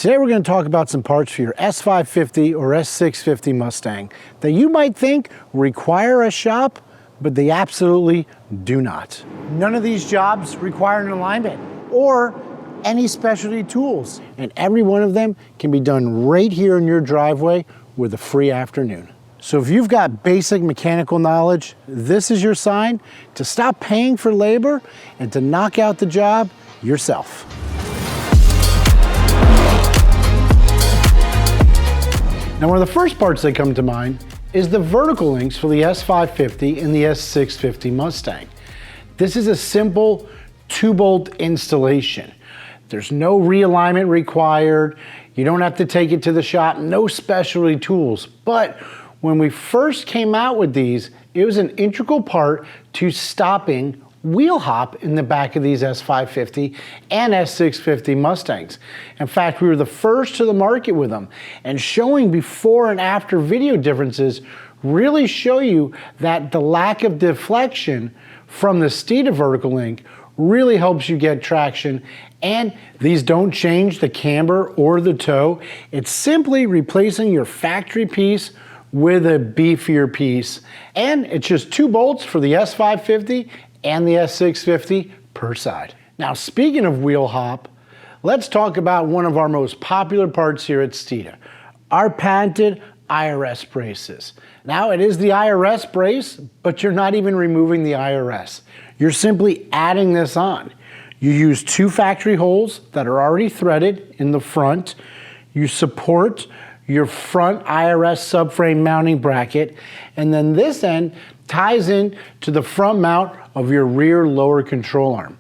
Today we're going to talk about some parts for your S550 or S650 Mustang that you might think require a shop, but they absolutely do not. None of these jobs require an alignment or any specialty tools, and every one of them can be done right here in your driveway with a free afternoon. So if you've got basic mechanical knowledge, this is your sign to stop paying for labor and to knock out the job yourself. Now, one of the first parts that come to mind is the vertical links for the S550 and the S650 Mustang. This is a simple 2-bolt installation. There's no realignment required. You don't have to take it to the shop, no specialty tools. But when we first came out with these, it was an integral part to stopping wheel hop in the back of these S550 and S650 Mustangs. In fact, we were the first to the market with them, and showing before and after video differences really show you that the lack of deflection from the Steeda vertical link really helps you get traction. And these don't change the camber or the toe. It's simply replacing your factory piece with a beefier piece. And it's just 2 bolts for the S550 and the S650 per side. Now, speaking of wheel hop, let's talk about one of our most popular parts here at Steeda, our patented IRS braces. Now, it is the IRS brace, but you're not even removing the IRS. You're simply adding this on. You use 2 factory holes that are already threaded in the front. You support your front IRS subframe mounting bracket, and then this end ties in to the front mount of your rear lower control arm.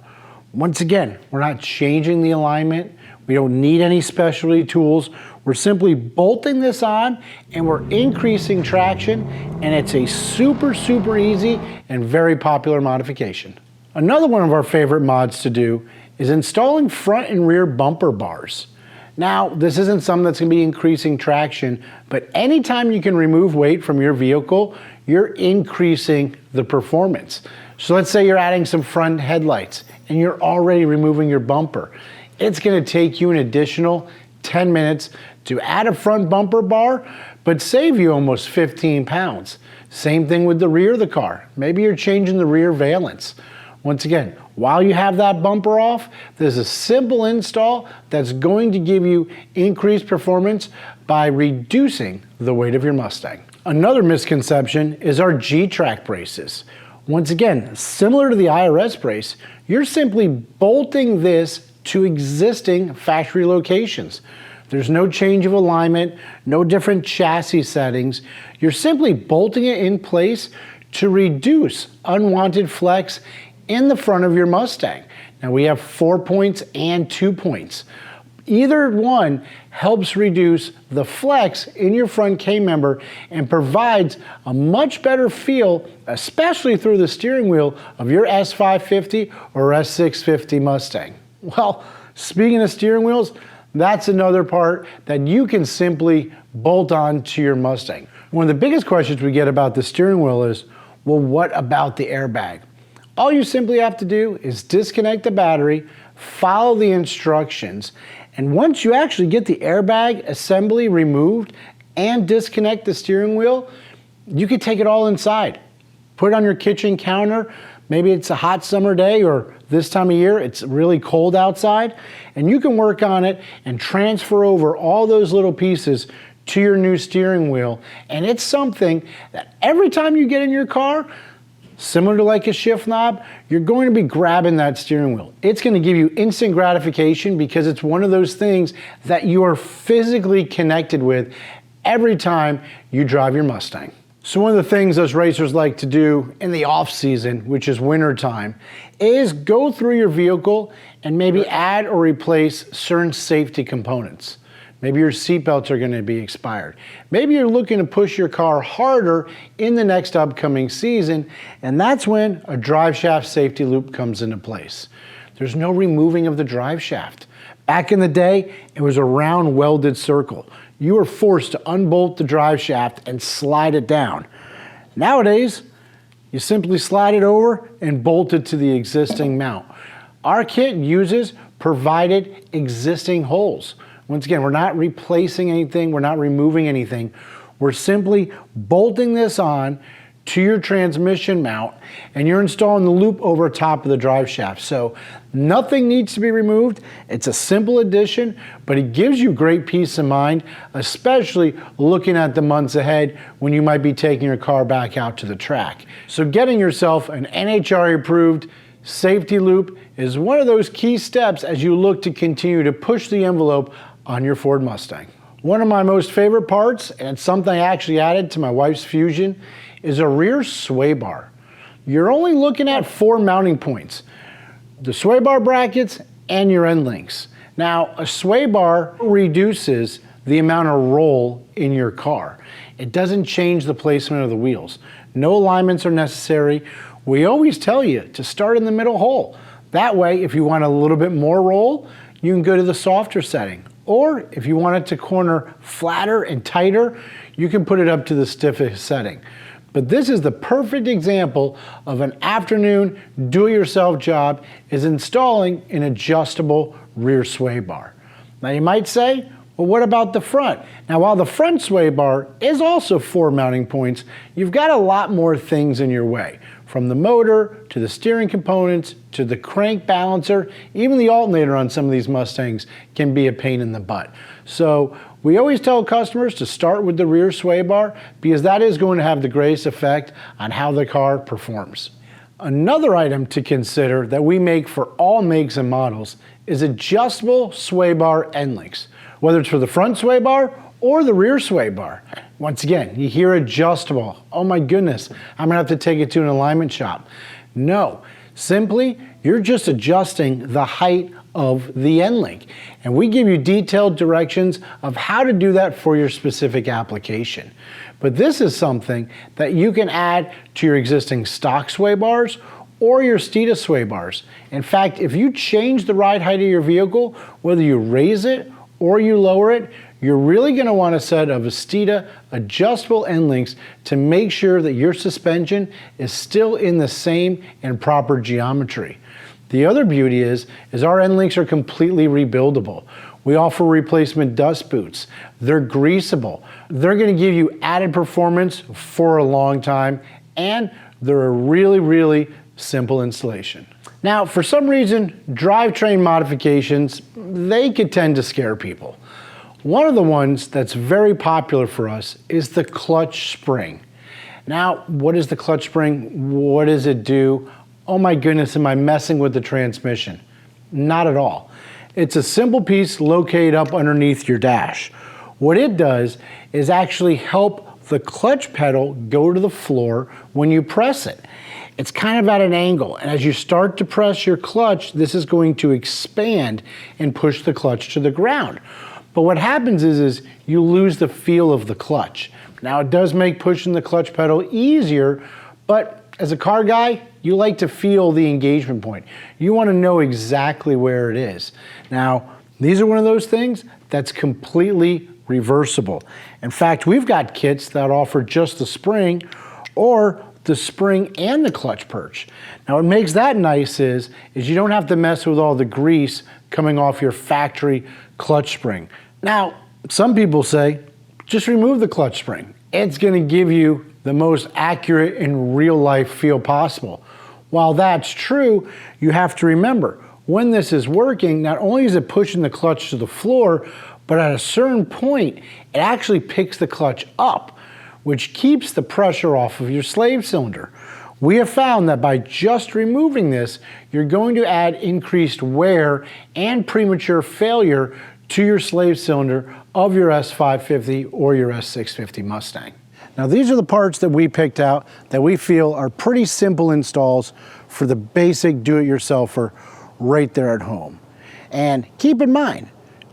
Once again, we're not changing the alignment. We don't need any specialty tools. We're simply bolting this on and we're increasing traction, and it's a super easy and very popular modification. Another one of our favorite mods to do is installing front and rear bumper bars. Now, this isn't something that's going to be increasing traction, but anytime you can remove weight from your vehicle, you're increasing the performance. So let's say you're adding some front headlights and you're already removing your bumper. It's going to take you an additional 10 minutes to add a front bumper bar, but save you almost 15 pounds. Same thing with the rear of the car. Maybe you're changing the rear valence. Once again, while you have that bumper off, there's a simple install that's going to give you increased performance by reducing the weight of your Mustang. Another misconception is our G-Track braces. Once again, similar to the IRS brace, you're simply bolting this to existing factory locations. There's no change of alignment, no different chassis settings. You're simply bolting it in place to reduce unwanted flex in the front of your Mustang. Now, we have 4 points and 2 points. Either one helps reduce the flex in your front K-member and provides a much better feel, especially through the steering wheel of your S550 or S650 Mustang. Well, speaking of steering wheels, that's another part that you can simply bolt on to your Mustang. One of the biggest questions we get about the steering wheel is, well, what about the airbag? All you simply have to do is disconnect the battery, follow the instructions, and once you actually get the airbag assembly removed and disconnect the steering wheel, you can take it all inside. Put it on your kitchen counter. Maybe it's a hot summer day, or this time of year it's really cold outside, and you can work on it and transfer over all those little pieces to your new steering wheel. And it's something that every time you get in your car, similar to like a shift knob, you're going to be grabbing that steering wheel. It's going to give you instant gratification because it's one of those things that you are physically connected with every time you drive your Mustang. So one of the things us racers like to do in the off season, which is winter time, is go through your vehicle and maybe add or replace certain safety components. Maybe your seatbelts are going to be expired. Maybe you're looking to push your car harder in the next upcoming season, and that's when a drive shaft safety loop comes into place. There's no removing of the drive shaft. Back in the day, it was a round welded circle. You were forced to unbolt the drive shaft and slide it down. Nowadays, you simply slide it over and bolt it to the existing mount. Our kit uses provided existing holes. Once again, we're not replacing anything, we're not removing anything. We're simply bolting this on to your transmission mount, and you're installing the loop over top of the drive shaft. So nothing needs to be removed. It's a simple addition, but it gives you great peace of mind, especially looking at the months ahead when you might be taking your car back out to the track. So getting yourself an NHRA approved safety loop is one of those key steps as you look to continue to push the envelope on your Ford Mustang. One of my most favorite parts, and it's something I actually added to my wife's Fusion, is a rear sway bar. You're only looking at 4 mounting points: the sway bar brackets and your end links. Now, a sway bar reduces the amount of roll in your car. It doesn't change the placement of the wheels. No alignments are necessary. We always tell you to start in the middle hole. That way, if you want a little bit more roll, you can go to the softer setting. Or if you want it to corner flatter and tighter, you can put it up to the stiffest setting. But this is the perfect example of an afternoon do-it-yourself job, is installing an adjustable rear sway bar. Now you might say, well, what about the front? Now, while the front sway bar is also 4 mounting points, you've got a lot more things in your way. From the motor, to the steering components, to the crank balancer, even the alternator on some of these Mustangs can be a pain in the butt. So we always tell customers to start with the rear sway bar, because that is going to have the greatest effect on how the car performs. Another item to consider that we make for all makes and models is adjustable sway bar end links, whether it's for the front sway bar or the rear sway bar. Once again, you hear adjustable. Oh my goodness, I'm gonna have to take it to an alignment shop. No, simply, you're just adjusting the height of the end link. And we give you detailed directions of how to do that for your specific application. But this is something that you can add to your existing stock sway bars or your Steeda sway bars. In fact, if you change the ride height of your vehicle, whether you raise it or you lower it, you're really going to want a set of a Steeda adjustable end links to make sure that your suspension is still in the same and proper geometry. The other beauty is our end links are completely rebuildable. We offer replacement dust boots. They're greasable. They're going to give you added performance for a long time, and they're a really, really simple installation. Now, for some reason, drivetrain modifications, they could tend to scare people. One of the ones that's very popular for us is the clutch spring. Now, what is the clutch spring? What does it do? Oh my goodness, am I messing with the transmission? Not at all. It's a simple piece located up underneath your dash. What it does is actually help the clutch pedal go to the floor when you press it. It's kind of at an angle, and as you start to press your clutch, this is going to expand and push the clutch to the ground. But what happens is you lose the feel of the clutch. Now, it does make pushing the clutch pedal easier, but as a car guy, you like to feel the engagement point. You want to know exactly where it is. Now, these are one of those things that's completely reversible. In fact, we've got kits that offer just the spring or the spring and the clutch perch. Now, what makes that nice is you don't have to mess with all the grease coming off your factory clutch spring. Now, some people say, just remove the clutch spring. It's going to give you the most accurate and real life feel possible. While that's true, you have to remember, when this is working, not only is it pushing the clutch to the floor, but at a certain point, it actually picks the clutch up, which keeps the pressure off of your slave cylinder. We have found that by just removing this, you're going to add increased wear and premature failure to your slave cylinder of your S550 or your S650 Mustang. Now, these are the parts that we picked out that we feel are pretty simple installs for the basic do-it-yourselfer right there at home. And keep in mind,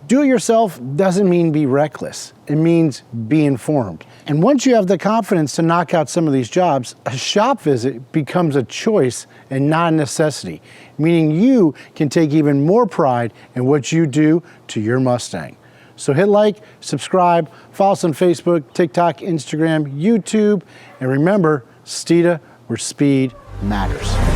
do-it-yourself doesn't mean be reckless. It means be informed. And once you have the confidence to knock out some of these jobs, a shop visit becomes a choice and not a necessity, meaning you can take even more pride in what you do to your Mustang. So hit like, subscribe, follow us on Facebook, TikTok, Instagram, YouTube, and remember, Steeda, where speed matters.